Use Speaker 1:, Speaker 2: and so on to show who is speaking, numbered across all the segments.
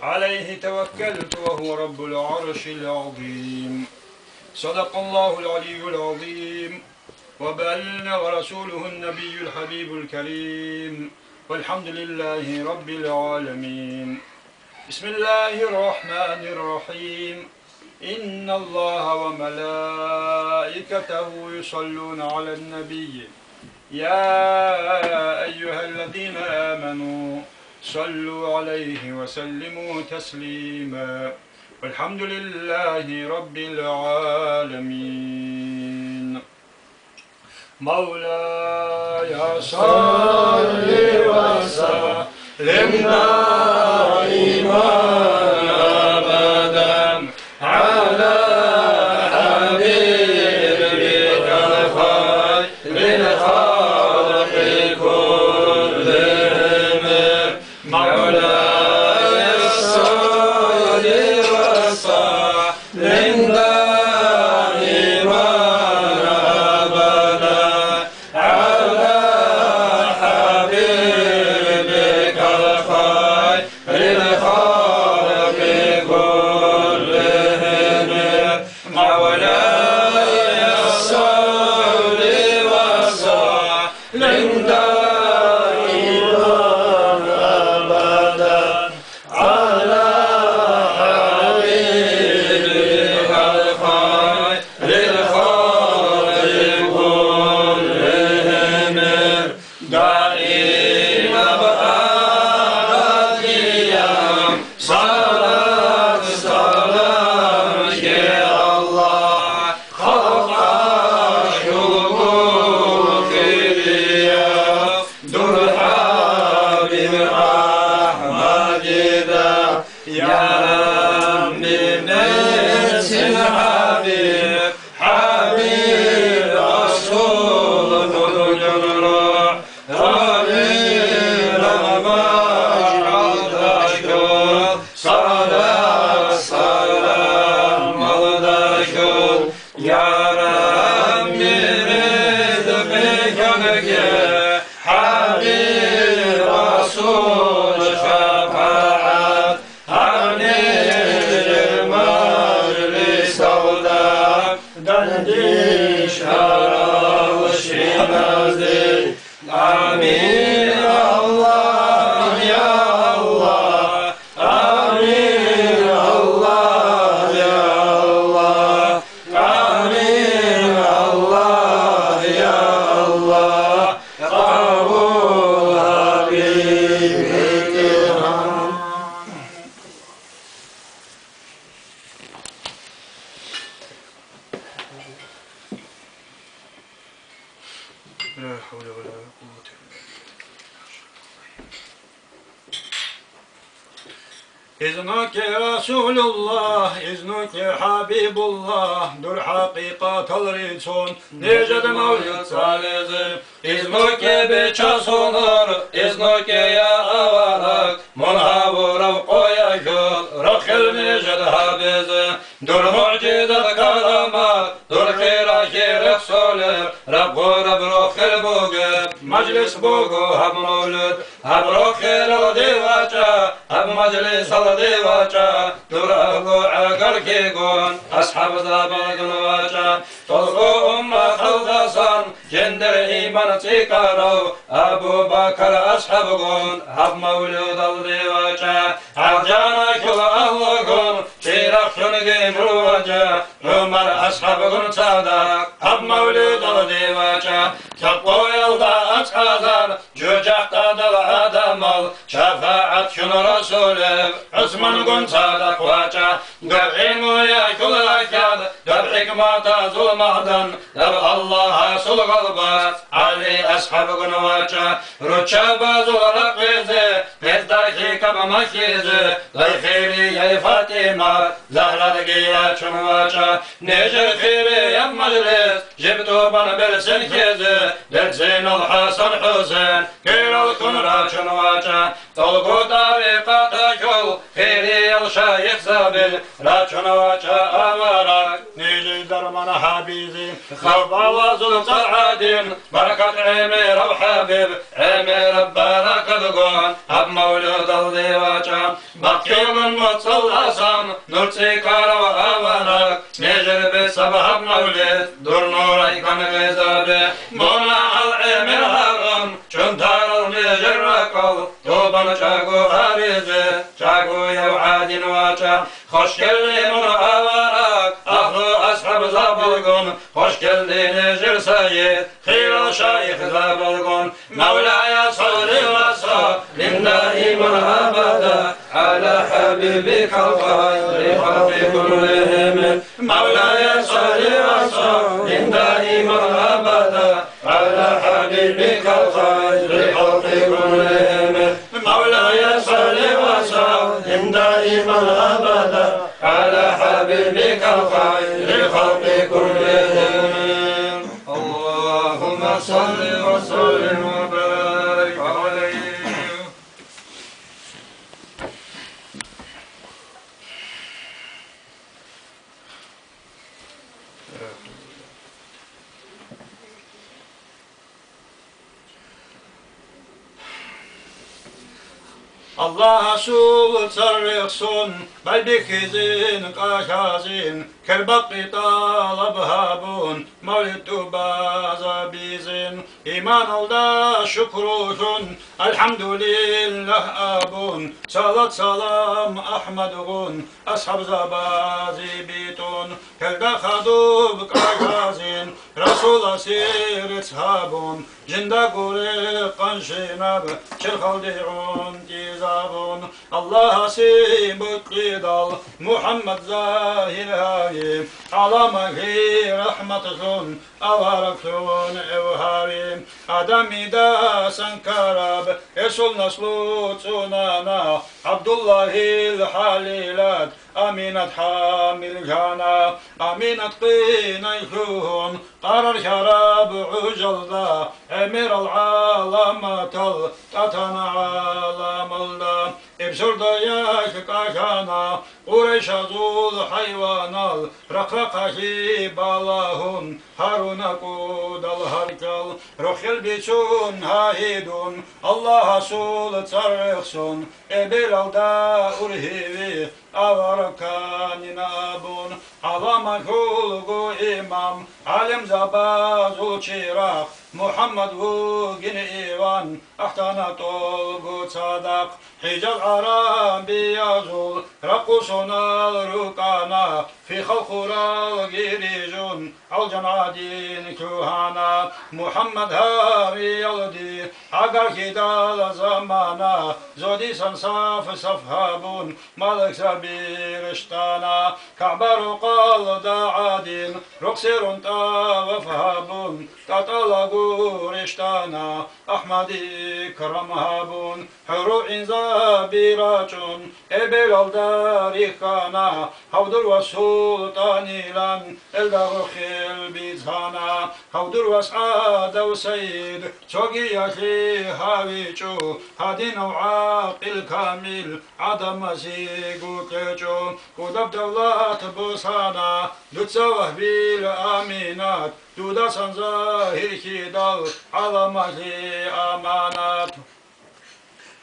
Speaker 1: عليه توكلت وهو رب العرش العظيم. صدق الله العلي العظيم وبلغ رسوله النبي الحبيب الكريم والحمد لله رب العالمين. بسم الله الرحمن الرحيم. إن الله وملائكته يصلون على النبي يا أيها الذين آمنوا صلوا عليه وسلموا تسليما والحمد لله رب العالمين. مولاي صل وسلم دائما أبدا على حبيبك خير الخلق كلهم. مولاي صل وسلم دائما أبدا على حبيبك خير الخلق كلهم. مولاي صل وسلم دائما أبدا على حبيبك خير الخلق كلهم. دائما أبديا صلاة سلام يا الله خلق شوق ليا دور حبيب أحمد يا ربي مثل حبيب حبيب رسول الجنة ربي رمضان أشكر صلاة سلام أشكر يا ربي رزقك نجي حبيب رسول شفاعة عني المجلس أولاد دندي شرف شمازي آمين الله يا الله آمين الله يا الله آمين الله يا الله قبول حبيبك. لا حول ولا قوة إلا بالله. إذنك رسول الله إذنك حبيب الله dur hakikat alırsun necede mevlid salizim. İznuk beças olur İznuk ya avarak munhavurav koya yol rakhil necede habizim. Dur mucize karamat dur khira khir soler Rabbu Rab rakhil bugü meclis bugu hab mevlid hab rakhil divaça hab meclis divaça dur agu agar ki gun ashab zabagun vaça tolgu umma khaldasan gender iman çıkarov Abu Bakr ashab gun hab mevlid divaça arjana kul ahlugun çirak şungi murvaca Ömer ashab gun sadak hab mevlid divaça Takva yolda aç kazar cücakta dal adam al şefaat şunu Resulüm Osman gun sadak vaça Gırgin uya kulakad Gır hikmata zulmadan Gır Allah'a sul galbat Ali ashab gun vaça Ruça bazul rakvizi Pezdaki kabamak izi Gaykhiri yay Fatima Zahra giya çun vaça Necir khiri yap majlis Jibtu bana bersin kizi Dersin ol Hasan Hüseyin Kirol kun raçun vaça Tolgu tarikata yol Khiri yal şayih zabil Raçun vaça avarak Nili darmana habizi Khabba vazul sa'adin Barakat emir av habib Emir barakad gun Hab mevlud al diva vaça. Bak yolun mutsallasan, nur çıkar ve avanak. Necel be sabah mevlid, dur nuray kan gızabe. Buna al emir harun, çöntar al necel rakal. Toban çagu harize, çagu yevadin vaça. Hoş geldin onu avarak, ahlu ashab zabalgun. Hoş geldin necel sayyid, khira şayih zabalgun. Mevlaya salli ve sallim daiman abada. Ala habibika al-khayri khalqi kullihim. Mevlaya salli ve sallim daiman abada. Ala habibika al-khayri khalqi kullihim. Mevlaya salli ve sallim daiman abada. Ala habibika al-khayri khalqi kullihim. Allahümme salli ve sallim ve barik aleyhi. Allah sul sarıksın, belbikizin kaşazin, kerbakki talabhabun, mevlidü baza bizin, iman olda şükruşun, elhamdülillah abun, salat salam ahmedun, ashab zabazi bitun, kelda khadub kaşazin, Resul asir ishabun, cinda gure kanşinab, çirhaldi'un tizabun, Allah asibut qidal, Muhammed zahir hayim, alamahi rahmatun, avarakun evharim, adami da sankarab, Resul naslu tunana, Abdullahil halilat, Aminat hamil cana, Aminat qinayhun, Qarar şarab ucalda, Emir al-alamatal, Tatana alamalda, İbsurda yaş kaşana, Qureyş azul hayvanal, Rakrakahi balahun, Haruna kudal harkal, Ruhil biçun haidun, Allah sul tsarıksun, Ebil alda urhivi, Avarakan abun, Alama kulgu imam, Alim zabazul çirak, Muhammed hu gini ivan, Ahtana tolgu sadak, Hicaz Arabi yazul, Rakusunal rukana, Fi halkural giricun, Alcan adin kuhana, Muhammed hari yaldi, Agar kidal zamana, Zodi sansaf safhabun, Malik sabir iştana, Ka'baru qal da'adin, Ruksirun tavafhabun, Tatalagur iştana, Ahmadi kramhabun, Huru inzabiracun, Ebil aldarikana, Havdur ve sultanilan, Eldarukhil bizhana, Havdur ve sa'da ve seyyid, Çogi yahi havicu, Hadin aqil kamil, Adamasi gutecu, Kudab devlat busana, Lütsa vahbil aminat, Dudasan zahir kidal, Alamati amanat.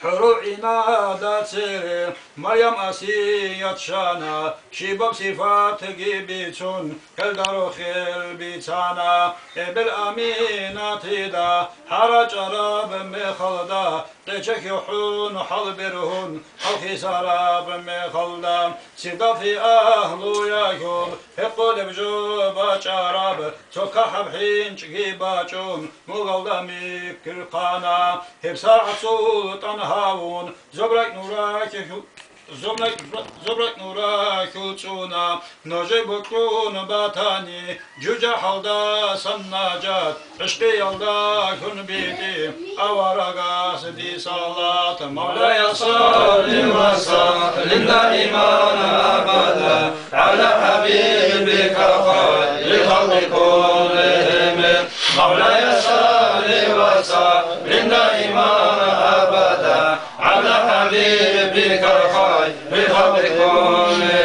Speaker 1: Huru inadat seri, Maryam asiyat şana, Şibab sifat gibiçun, Eldarukhil bitana, Ebil aminat da, Harac arab mekhalda, Deçek yuhun hal birhun, Halki sarab mekhalda, Sidafi ahlu yakub, Hekul ebcu bacarab, Sokahab hinç gibaçun, Mugalda mikir kana, Hepsa sultan havun, Zobrak nurak uçuna, Noje bukun batani, Cüce halda sannacat, Rışkı yalda kun biti, Avaragas di salat, Mevlaya salli ve sallim daiman abada, Ala habibika khayri halqi kullihim, Mevlaya salli ve sallim daiman abada, على حبيبك الخير بخلق كله